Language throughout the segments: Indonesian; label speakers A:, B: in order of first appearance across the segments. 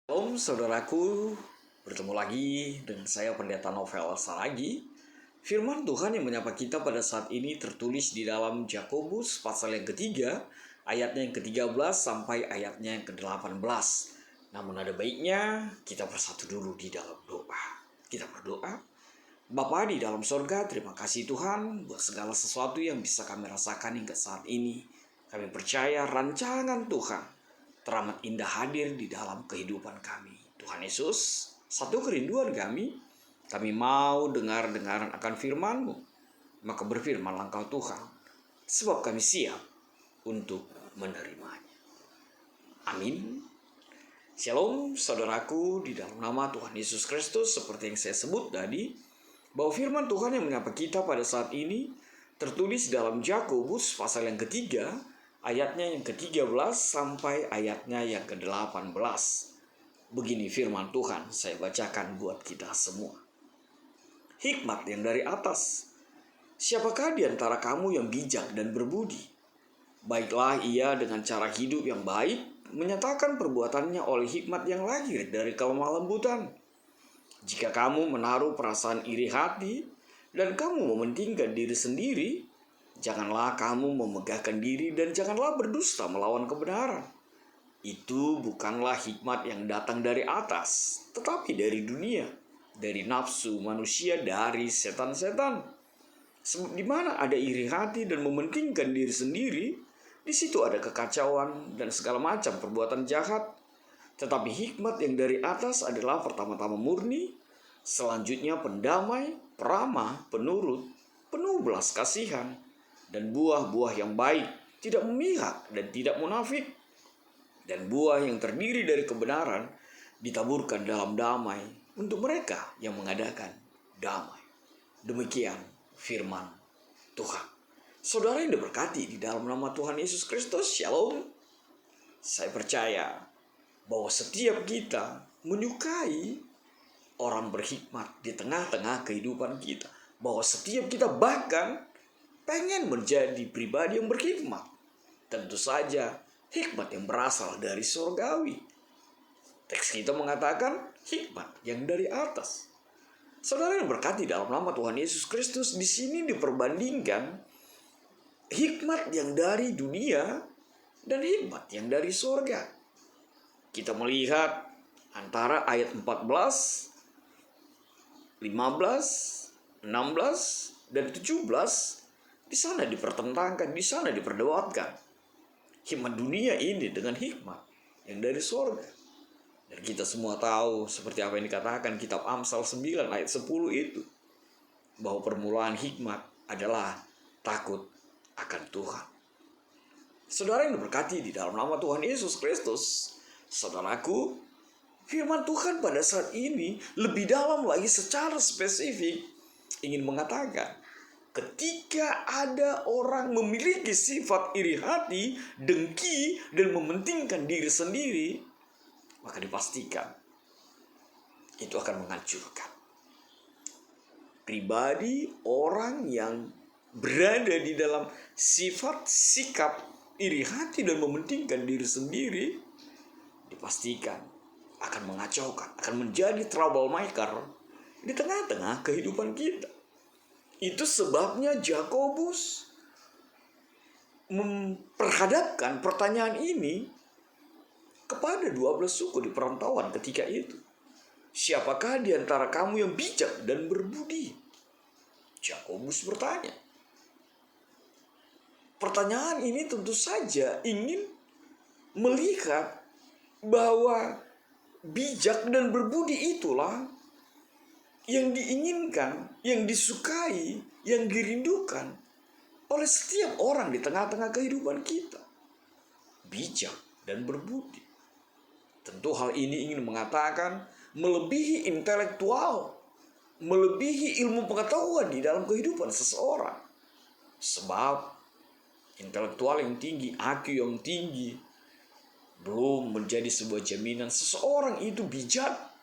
A: Shalom saudaraku, bertemu lagi dengan saya Pendeta Novel Saragi. Firman Tuhan yang menyapa kita pada saat ini tertulis di dalam Yakobus pasal yang ketiga, ayatnya yang ke-13 sampai ayatnya yang ke-18. Namun ada baiknya kita bersatu dulu di dalam doa. Kita berdoa. Bapa di dalam sorga, terima kasih Tuhan buat segala sesuatu yang bisa kami rasakan hingga saat ini. Kami percaya rancangan Tuhan teramat indah hadir di dalam kehidupan kami. Tuhan Yesus, satu kerinduan kami mau dengar-dengaran akan firman-Mu. Maka berfirmanlah Engkau Tuhan, sebab kami siap untuk menerimanya. Amin. Shalom saudaraku, di dalam nama Tuhan Yesus Kristus, seperti yang saya sebut tadi, bahwa firman Tuhan yang menyapa kita pada saat ini tertulis dalam Yakobus pasal yang ketiga, ayatnya yang ke-13 sampai ayatnya yang ke-18. Begini firman Tuhan, saya bacakan buat kita semua. Hikmat yang dari atas. Siapakah di antara kamu yang bijak dan berbudi? Baiklah ia dengan cara hidup yang baik, menyatakan perbuatannya oleh hikmat yang lahir dari kelemah lembutan. Jika kamu menaruh perasaan iri hati, dan kamu mementingkan diri sendiri, janganlah kamu memegahkan diri dan janganlah berdusta melawan kebenaran. Itu bukanlah hikmat yang datang dari atas, tetapi dari dunia, dari nafsu manusia, dari setan-setan. Sebab di mana ada iri hati dan mementingkan diri sendiri, di situ ada kekacauan dan segala macam perbuatan jahat. Tetapi hikmat yang dari atas adalah pertama-tama murni, selanjutnya pendamai, peramah, penurut, penuh belas kasihan, dan buah-buah yang baik, tidak memihak dan tidak munafik. Dan buah yang terdiri dari kebenaran ditaburkan dalam damai untuk mereka yang mengadakan damai. Demikian firman Tuhan. Saudara yang diberkati di dalam nama Tuhan Yesus Kristus, Shalom. Saya percaya bahwa setiap kita menyukai orang berhikmat di tengah-tengah kehidupan kita. Bahwa setiap kita bahkan pengen menjadi pribadi yang berhikmat. Tentu saja hikmat yang berasal dari surgawi. Teks kita mengatakan hikmat yang dari atas. Saudara yang berkati dalam nama Tuhan Yesus Kristus, di sini diperbandingkan hikmat yang dari dunia dan hikmat yang dari surga. Kita melihat antara ayat 14, 15, 16, dan 17 di sana dipertentangkan, di sana diperdebatkan hikmat dunia ini dengan hikmat yang dari surga. Dan kita semua tahu seperti apa yang dikatakan kitab Amsal 9 ayat 10 itu, bahwa permulaan hikmat adalah takut akan Tuhan. Saudara yang diberkati di dalam nama Tuhan Yesus Kristus, saudaraku, firman Tuhan pada saat ini lebih dalam lagi secara spesifik ingin mengatakan, ketika ada orang memiliki sifat iri hati, dengki, dan mementingkan diri sendiri, maka dipastikan itu akan menghancurkan pribadi orang yang berada di dalam sifat sikap iri hati dan mementingkan diri sendiri. Dipastikan akan mengacaukan, akan menjadi troublemaker di tengah-tengah kehidupan kita. Itu sebabnya Yakobus memperhadapkan pertanyaan ini kepada 12 suku di perantauan ketika itu. Siapakah di antara kamu yang bijak dan berbudi? Yakobus bertanya. Pertanyaan ini tentu saja ingin melihat bahwa bijak dan berbudi itulah yang diinginkan, yang disukai, yang dirindukan oleh setiap orang di tengah-tengah kehidupan kita. Bijak dan berbudi. Tentu hal ini ingin mengatakan melebihi intelektual, melebihi ilmu pengetahuan di dalam kehidupan seseorang. Sebab intelektual yang tinggi, IQ yang tinggi, belum menjadi sebuah jaminan seseorang itu bijak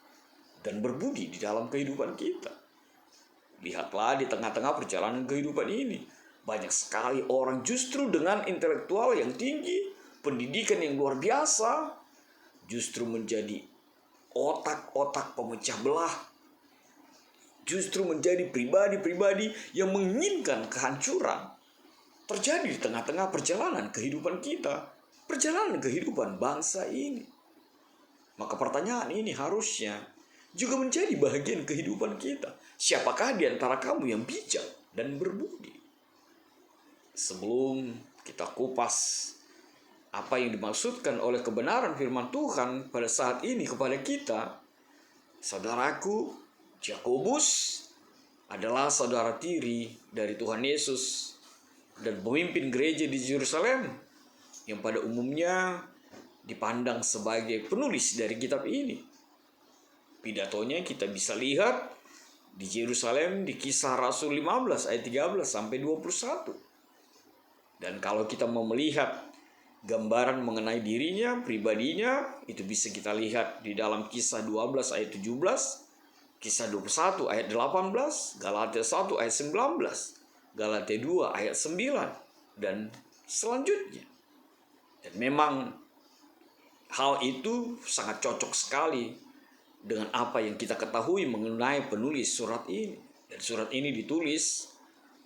A: dan berbudi di dalam kehidupan kita. Lihatlah di tengah-tengah perjalanan kehidupan ini, banyak sekali orang justru dengan intelektual yang tinggi, pendidikan yang luar biasa, justru menjadi otak-otak pemecah belah, justru menjadi pribadi-pribadi yang menginginkan kehancuran terjadi di tengah-tengah perjalanan kehidupan kita, perjalanan kehidupan bangsa ini. Maka pertanyaan ini harusnya juga menjadi bagian kehidupan kita. Siapakah di antara kamu yang bijak dan berbudi? Sebelum kita kupas apa yang dimaksudkan oleh kebenaran firman Tuhan pada saat ini kepada kita, saudaraku, Yakobus adalah saudara tiri dari Tuhan Yesus dan pemimpin gereja di Yerusalem yang pada umumnya dipandang sebagai penulis dari kitab ini. Pidatonya kita bisa lihat di Yerusalem di Kisah Rasul 15 ayat 13 sampai 21. Dan kalau kita mau melihat gambaran mengenai dirinya, pribadinya, itu bisa kita lihat di dalam Kisah 12 ayat 17, Kisah 21 ayat 18, Galatia 1 ayat 19, Galatia 2 ayat 9, dan selanjutnya. Dan memang hal itu sangat cocok sekali dengan apa yang kita ketahui mengenai penulis surat ini. Dan surat ini ditulis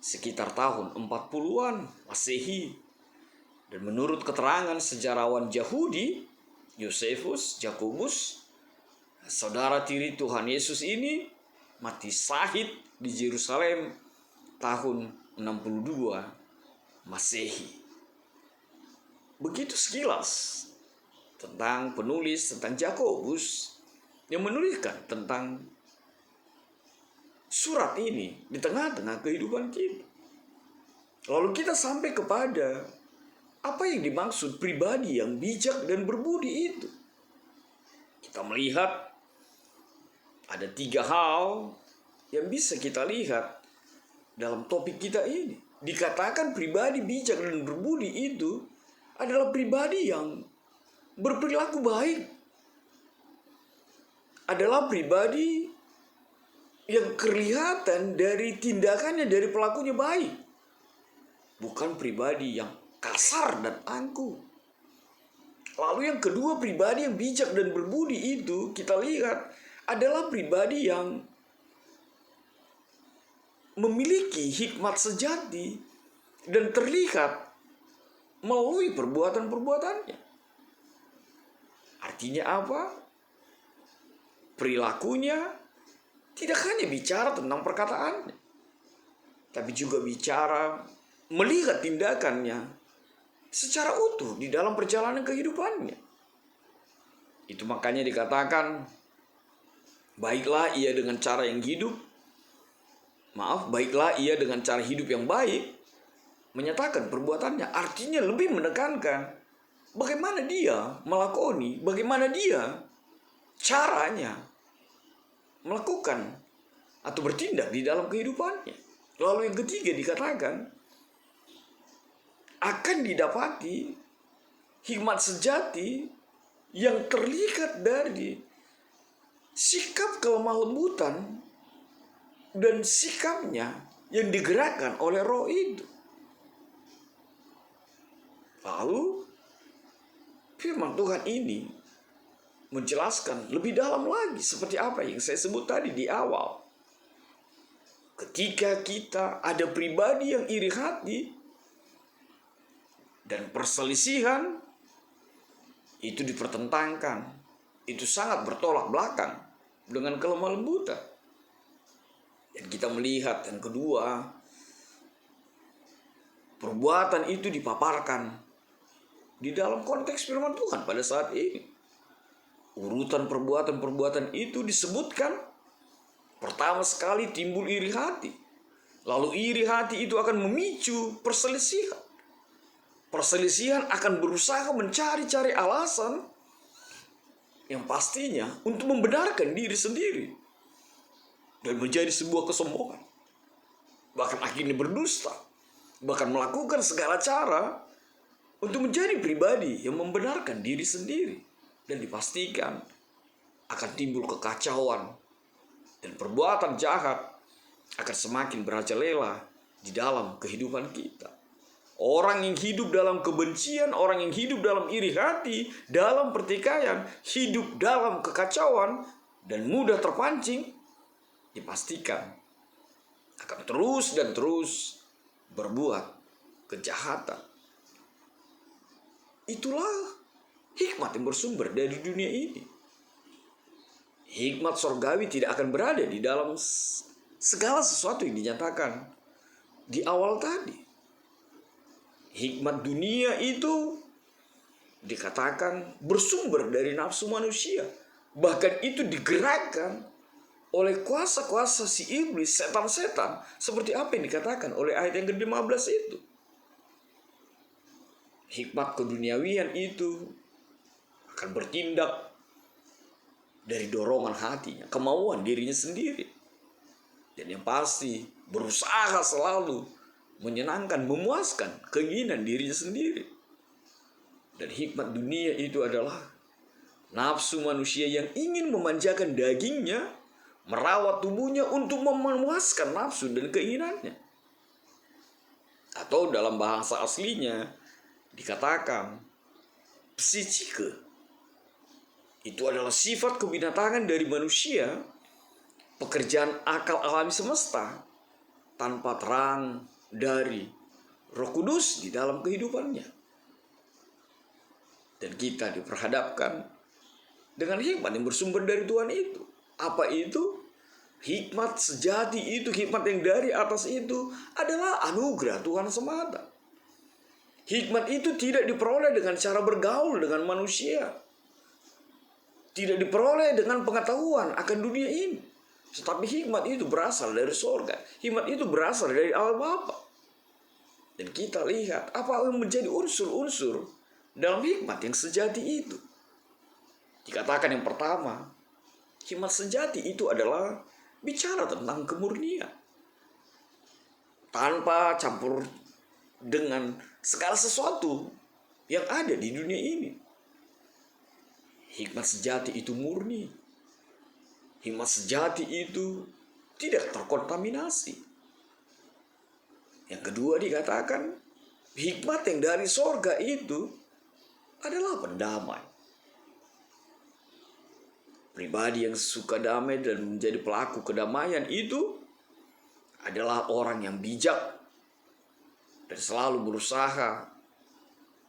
A: sekitar tahun 40-an Masehi. Dan menurut keterangan sejarawan Yahudi, Yosefus, Jakobus, saudara tiri Tuhan Yesus ini mati syahid di Yerusalem tahun 62 Masehi. Begitu sekilas tentang penulis, tentang Yakobus yang menuliskan tentang surat ini di tengah-tengah kehidupan kita. Lalu kita sampai kepada apa yang dimaksud pribadi yang bijak dan berbudi itu. Kita melihat ada 3 hal yang bisa kita lihat dalam topik kita ini. Dikatakan pribadi bijak dan berbudi itu adalah pribadi yang berperilaku baik. Adalah pribadi yang kelihatan dari tindakannya, dari pelakunya baik. Bukan pribadi yang kasar dan angkuh. Lalu yang kedua, pribadi yang bijak dan berbudi itu kita lihat adalah pribadi yang memiliki hikmat sejati dan terlihat melalui perbuatan-perbuatannya. Artinya apa? Perilakunya tidak hanya bicara tentang perkataannya, tapi juga bicara melihat tindakannya secara utuh di dalam perjalanan kehidupannya. Itu makanya dikatakan, baiklah ia dengan cara yang baiklah ia dengan cara hidup yang baik, menyatakan perbuatannya. Artinya lebih menekankan bagaimana dia melakoni, bagaimana dia caranya melakukan atau bertindak di dalam kehidupannya. Lalu yang ketiga dikatakan, akan didapati hikmat sejati yang terlihat dari sikap kelemah lembutan dan sikapnya yang digerakkan oleh roh itu. Lalu firman Tuhan ini menjelaskan lebih dalam lagi seperti apa yang saya sebut tadi di awal. Ketika kita ada pribadi yang iri hati dan perselisihan, itu dipertentangkan, itu sangat bertolak belakang dengan kelemah lembutan. Dan kita melihat yang kedua, perbuatan itu dipaparkan di dalam konteks firman Tuhan pada saat ini. Urutan perbuatan-perbuatan itu disebutkan. Pertama sekali timbul iri hati. Lalu iri hati itu akan memicu perselisihan. Perselisihan akan berusaha mencari-cari alasan yang pastinya untuk membenarkan diri sendiri dan menjadi sebuah kesombongan. Bahkan akhirnya berdusta, bahkan melakukan segala cara untuk menjadi pribadi yang membenarkan diri sendiri, dan dipastikan akan timbul kekacauan dan perbuatan jahat akan semakin merajalela di dalam kehidupan kita. Orang yang hidup dalam kebencian, orang yang hidup dalam iri hati, dalam pertikaian, hidup dalam kekacauan, dan mudah terpancing, dipastikan akan terus dan terus berbuat kejahatan. Itulah hikmat yang bersumber dari dunia ini. Hikmat sorgawi tidak akan berada di dalam segala sesuatu yang dinyatakan di awal tadi. Hikmat dunia itu dikatakan bersumber dari nafsu manusia. Bahkan itu digerakkan oleh kuasa-kuasa si iblis, setan-setan. Seperti apa yang dikatakan oleh ayat yang ke-15 itu. Hikmat keduniawian itu akan bertindak dari dorongan hatinya, kemauan dirinya sendiri. Dan yang pasti berusaha selalu menyenangkan, memuaskan keinginan dirinya sendiri. Dan hikmat dunia itu adalah nafsu manusia yang ingin memanjakan dagingnya, merawat tubuhnya untuk memuaskan nafsu dan keinginannya. Atau dalam bahasa aslinya dikatakan psikike. Itu adalah sifat kebinatangan dari manusia, pekerjaan akal alami semesta tanpa terang dari Roh Kudus di dalam kehidupannya. Dan kita diperhadapkan dengan hikmat yang bersumber dari Tuhan itu. Apa itu? Hikmat sejati itu, hikmat yang dari atas itu adalah anugerah Tuhan semata. Hikmat itu tidak diperoleh dengan cara bergaul dengan manusia. Tidak diperoleh dengan pengetahuan akan dunia ini. Tetapi hikmat itu berasal dari sorga. Hikmat itu berasal dari Allah Bapa. Dan kita lihat apa yang menjadi unsur-unsur dalam hikmat yang sejati itu. Dikatakan yang pertama, hikmat sejati itu adalah bicara tentang kemurnian. Tanpa campur dengan segala sesuatu yang ada di dunia ini. Hikmat sejati itu murni. Hikmat sejati itu tidak terkontaminasi. Yang kedua dikatakan, hikmat yang dari sorga itu adalah pendamai. Pribadi yang suka damai dan menjadi pelaku kedamaian itu adalah orang yang bijak dan selalu berusaha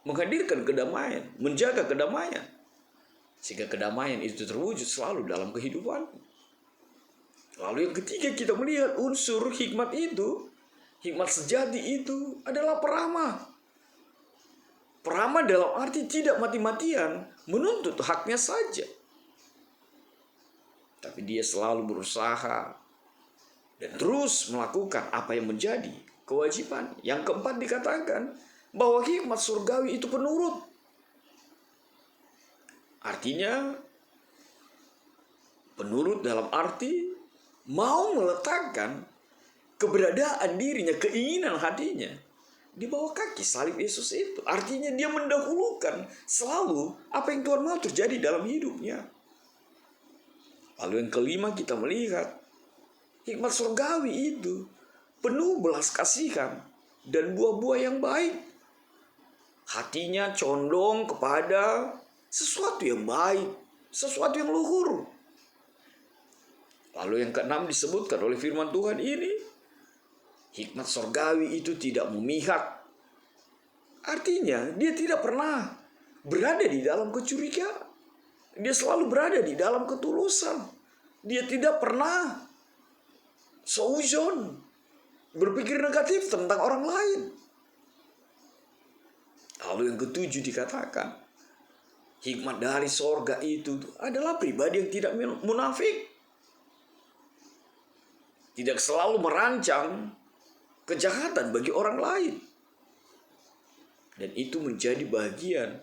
A: menghadirkan kedamaian, menjaga kedamaian. Sehingga kedamaian itu terwujud selalu dalam kehidupan. Lalu yang ketiga kita melihat unsur hikmat itu, hikmat sejati itu adalah peramah. Peramah dalam arti tidak mati-matian menuntut haknya saja. Tapi dia selalu berusaha dan terus melakukan apa yang menjadi kewajiban. Yang keempat dikatakan bahwa hikmat surgawi itu penurut. Artinya penurut dalam arti mau meletakkan keberadaan dirinya, keinginan hatinya di bawah kaki salib Yesus itu. Artinya dia mendahulukan selalu apa yang Tuhan mau terjadi dalam hidupnya. Lalu yang kelima kita melihat hikmat surgawi itu penuh belas kasihan dan buah-buah yang baik. Hatinya condong kepada sesuatu yang baik, sesuatu yang luhur. Lalu yang keenam disebutkan oleh firman Tuhan ini, hikmat surgawi itu tidak memihak. Artinya dia tidak pernah berada di dalam kecurigaan. Dia selalu berada di dalam ketulusan. Dia tidak pernah seuzon, berpikir negatif tentang orang lain. Lalu yang ketujuh dikatakan, hikmat dari sorga itu adalah pribadi yang tidak munafik. Tidak selalu merancang kejahatan bagi orang lain. Dan itu menjadi bagian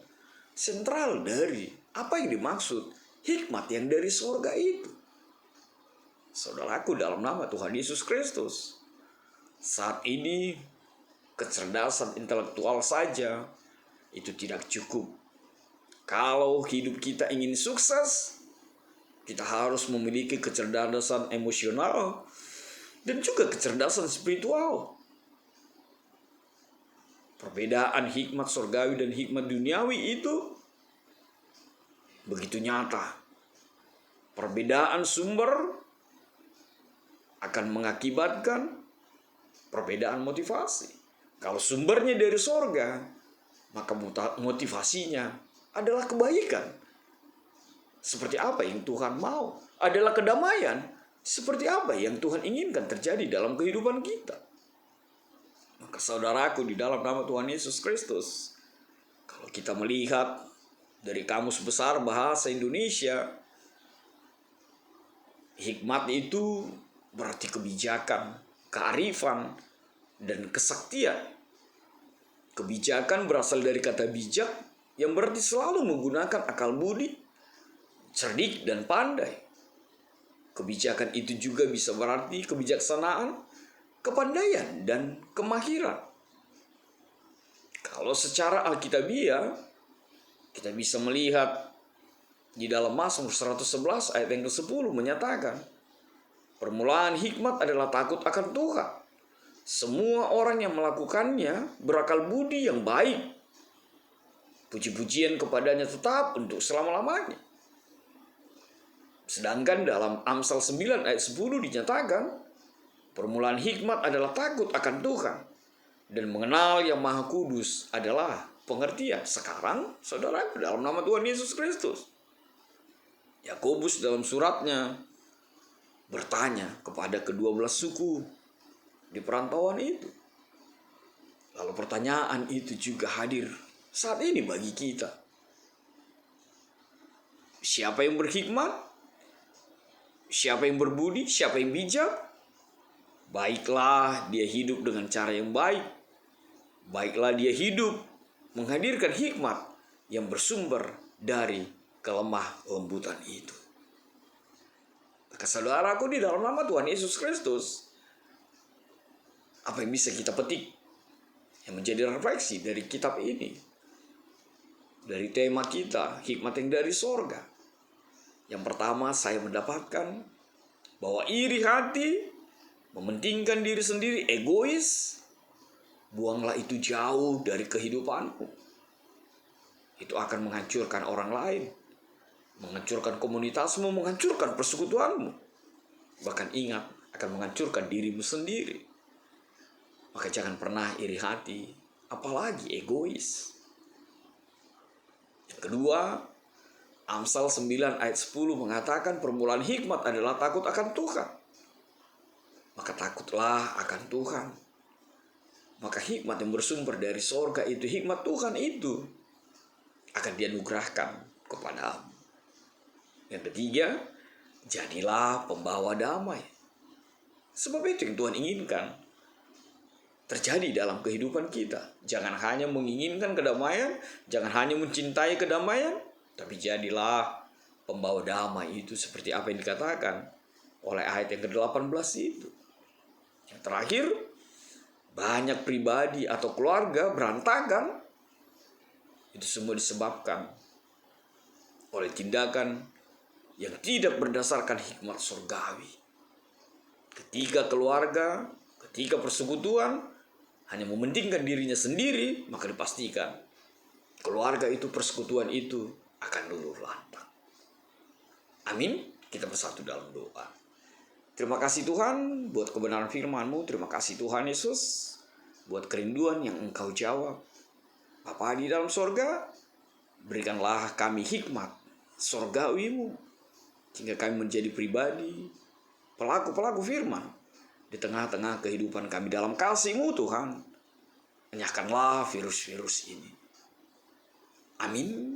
A: sentral dari apa yang dimaksud hikmat yang dari sorga itu. Saudaraku, dalam nama Tuhan Yesus Kristus, saat ini kecerdasan intelektual saja itu tidak cukup. Kalau hidup kita ingin sukses, kita harus memiliki kecerdasan emosional dan juga kecerdasan spiritual. Perbedaan hikmat surgawi dan hikmat duniawi itu begitu nyata. Perbedaan sumber akan mengakibatkan perbedaan motivasi. Kalau sumbernya dari sorga, maka motivasinya adalah kebaikan. Seperti apa yang Tuhan mau. Adalah kedamaian. Seperti apa yang Tuhan inginkan terjadi dalam kehidupan kita. Maka saudaraku, di dalam nama Tuhan Yesus Kristus, kalau kita melihat dari Kamus Besar Bahasa Indonesia, hikmat itu berarti kebijakan, kearifan, dan kesaktian. Kebijakan berasal dari kata bijak yang berarti selalu menggunakan akal budi, cerdik, dan pandai. Kebijakan itu juga bisa berarti kebijaksanaan, kepandaian, dan kemahiran. Kalau secara alkitabiah, kita bisa melihat di dalam Mazmur 111 ayat yang ke-10 menyatakan, permulaan hikmat adalah takut akan Tuhan. Semua orang yang melakukannya berakal budi yang baik. Puji-pujian kepadanya tetap untuk selama-lamanya. Sedangkan dalam Amsal 9 ayat 10 dinyatakan, permulaan hikmat adalah takut akan Tuhan. Dan mengenal yang Maha Kudus adalah pengertian. Sekarang, saudara, dalam nama Tuhan Yesus Kristus, Yakobus dalam suratnya bertanya kepada ke-12 suku di perantauan itu. Lalu pertanyaan itu juga hadir saat ini bagi kita. Siapa yang berhikmat? Siapa yang berbudi? Siapa yang bijak? Baiklah dia hidup dengan cara yang baik. Baiklah dia hidup menghadirkan hikmat yang bersumber dari kelemah lembutan itu. Maka saudaraku, di dalam nama Tuhan Yesus Kristus, apa yang bisa kita petik yang menjadi refleksi dari kitab ini? Dari tema kita, hikmat yang dari sorga. Yang pertama, saya mendapatkan bahwa iri hati, mementingkan diri sendiri, egois, buanglah itu jauh dari kehidupanmu. Itu akan menghancurkan orang lain, menghancurkan komunitasmu, menghancurkan persekutuanmu. Bahkan ingat, akan menghancurkan dirimu sendiri. Maka jangan pernah iri hati, apalagi egois. Yang kedua, Amsal 9 ayat 10 mengatakan permulaan hikmat adalah takut akan Tuhan. Maka takutlah akan Tuhan. Maka hikmat yang bersumber dari sorga itu, hikmat Tuhan itu akan dianugerahkan kepadamu. Yang ketiga, jadilah pembawa damai. Sebab itu yang Tuhan inginkan terjadi dalam kehidupan kita. Jangan hanya menginginkan kedamaian, jangan hanya mencintai kedamaian, tapi jadilah pembawa damai itu seperti apa yang dikatakan oleh ayat yang ke-18 itu. Yang terakhir, banyak pribadi atau keluarga berantakan. Itu semua disebabkan oleh tindakan yang tidak berdasarkan hikmat surgawi. Ketika keluarga, ketika persekutuan hanya mementingkan dirinya sendiri, maka dipastikan keluarga itu, persekutuan itu akan luluh lantang. Amin. Kita bersatu dalam doa. Terima kasih Tuhan buat kebenaran firman-Mu. Terima kasih Tuhan Yesus buat kerinduan yang Engkau jawab. Bapa di dalam sorga, berikanlah kami hikmat sorgawi-Mu, sehingga kami menjadi pribadi, pelaku-pelaku firman di tengah-tengah kehidupan kami dalam kasih-Mu Tuhan. Enyahkanlah virus-virus ini. Amin.